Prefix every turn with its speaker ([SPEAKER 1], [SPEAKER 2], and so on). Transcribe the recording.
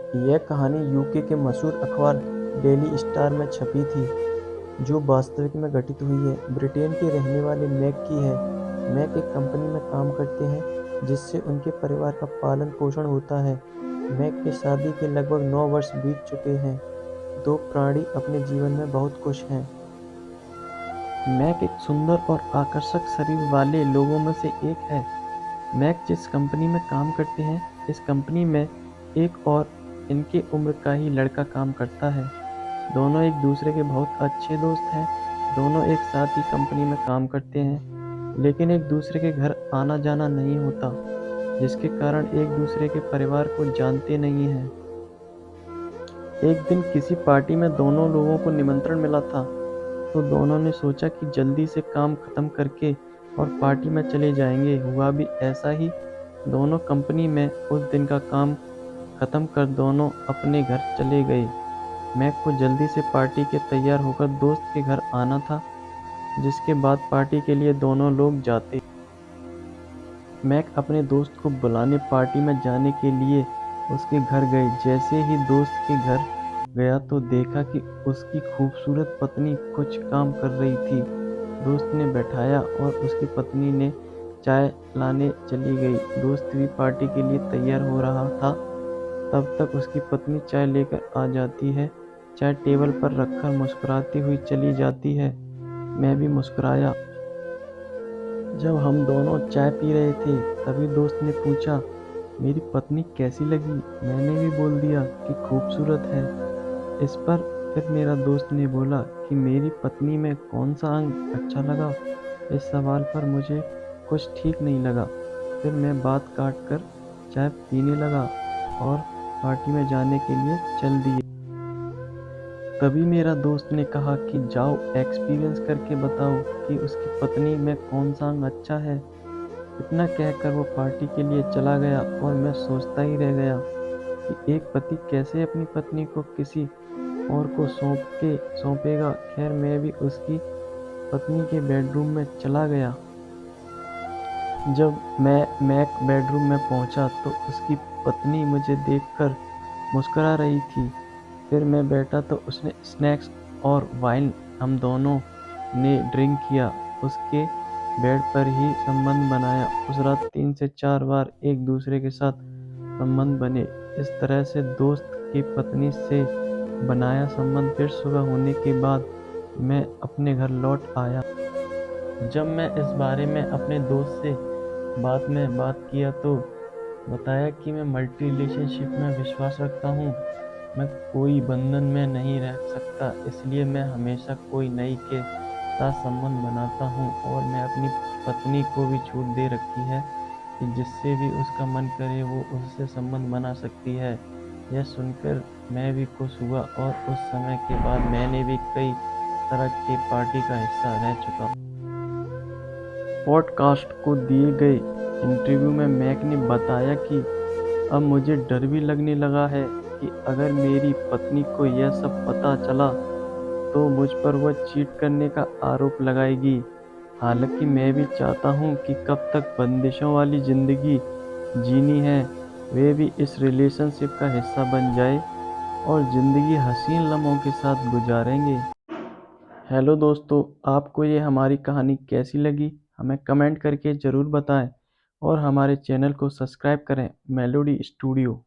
[SPEAKER 1] यह कहानी यूके के मशहूर अखबार डेली स्टार में छपी थी, जो वास्तविक में घटित हुई है। ब्रिटेन के रहने वाले मैक की है। मैक एक कंपनी में काम करते हैं जिससे उनके परिवार का पालन पोषण होता है। मैक के शादी के लगभग 9 वर्ष बीत चुके हैं। दो प्राणी अपने जीवन में बहुत खुश हैं। मैक एक सुंदर और आकर्षक शरीर वाले लोगों में से एक है। मैक जिस कंपनी में काम करते हैं, इस कंपनी में एक और इनके उम्र का ही लड़का काम करता है। दोनों एक दूसरे के बहुत अच्छे दोस्त हैं। दोनों एक साथ ही कंपनी में काम करते हैं, लेकिन एक दूसरे के घर आना जाना नहीं होता, जिसके कारण एक दूसरे के परिवार को जानते नहीं हैं। एक दिन किसी पार्टी में दोनों लोगों को निमंत्रण मिला था, तो दोनों ने सोचा कि जल्दी से काम खत्म करके और पार्टी में चले जाएंगे। हुआ भी ऐसा ही। दोनों कंपनी में उस दिन का काम खत्म कर दोनों अपने घर चले गए। मैक को जल्दी से पार्टी के तैयार होकर दोस्त के घर आना था, जिसके बाद पार्टी के लिए दोनों लोग जाते। मैक अपने दोस्त को बुलाने पार्टी में जाने के लिए उसके घर गए। जैसे ही दोस्त के घर गया तो देखा कि उसकी खूबसूरत पत्नी कुछ काम कर रही थी। दोस्त ने बैठाया और उसकी पत्नी ने चाय लाने चली गई। दोस्त भी पार्टी के लिए तैयार हो रहा था, तब तक उसकी पत्नी चाय लेकर आ जाती है। चाय टेबल पर रखकर मुस्कुराती हुई चली जाती है। मैं भी मुस्कुराया। जब हम दोनों चाय पी रहे थे, तभी दोस्त ने पूछा, मेरी पत्नी कैसी लगी? मैंने भी बोल दिया कि खूबसूरत है। इस पर फिर मेरा दोस्त ने बोला कि मेरी पत्नी में कौन सा अंग अच्छा लगा? इस सवाल पर मुझे कुछ ठीक नहीं लगा। फिर मैं बात काट कर चाय पीने लगा और पार्टी में जाने के लिए चल दिए। तभी मेरा दोस्त ने कहा कि जाओ एक्सपीरियंस करके बताओ कि उसकी पत्नी में कौन सा अंग अच्छा है। इतना कहकर वो पार्टी के लिए चला गया और मैं सोचता ही रह गया कि एक पति कैसे अपनी पत्नी को किसी और को सौंपेगा। खैर, मैं भी उसकी पत्नी के बेडरूम में चला गया। जब मैं मैक बेडरूम में पहुंचा तो उसकी पत्नी मुझे देखकर मुस्कुरा रही थी। फिर मैं बैठा तो उसने स्नैक्स और वाइन हम दोनों ने ड्रिंक किया। उसके बेड पर ही संबंध बनाया। उस रात 3 से 4 बार एक दूसरे के साथ संबंध बने। इस तरह से दोस्त की पत्नी से बनाया संबंध। फिर सुबह होने के बाद मैं अपने घर लौट आया। जब मैं इस बारे में अपने दोस्त से बात किया तो बताया कि मैं मल्टी रिलेशनशिप में विश्वास रखता हूँ। मैं कोई बंधन में नहीं रह सकता, इसलिए मैं हमेशा कोई नई के साथ संबंध बनाता हूँ और मैं अपनी पत्नी को भी छूट दे रखी है कि जिससे भी उसका मन करे वो उससे संबंध बना सकती है। यह सुनकर मैं भी खुश हुआ और उस समय के बाद मैंने भी कई तरह के पार्टी का हिस्सा रह चुका हूँ। पॉडकास्ट को दिए गए इंटरव्यू में मैक ने बताया कि अब मुझे डर भी लगने लगा है कि अगर मेरी पत्नी को यह सब पता चला तो मुझ पर वह चीट करने का आरोप लगाएगी। हालांकि मैं भी चाहता हूँ कि कब तक बंदिशों वाली जिंदगी जीनी है, वे भी इस रिलेशनशिप का हिस्सा बन जाए और जिंदगी हसीन लम्हों के साथ गुजारेंगे। हेलो दोस्तों, आपको ये हमारी कहानी कैसी लगी? हमें कमेंट करके ज़रूर बताएं और हमारे चैनल को सब्सक्राइब करें, मेलोडी स्टूडियो।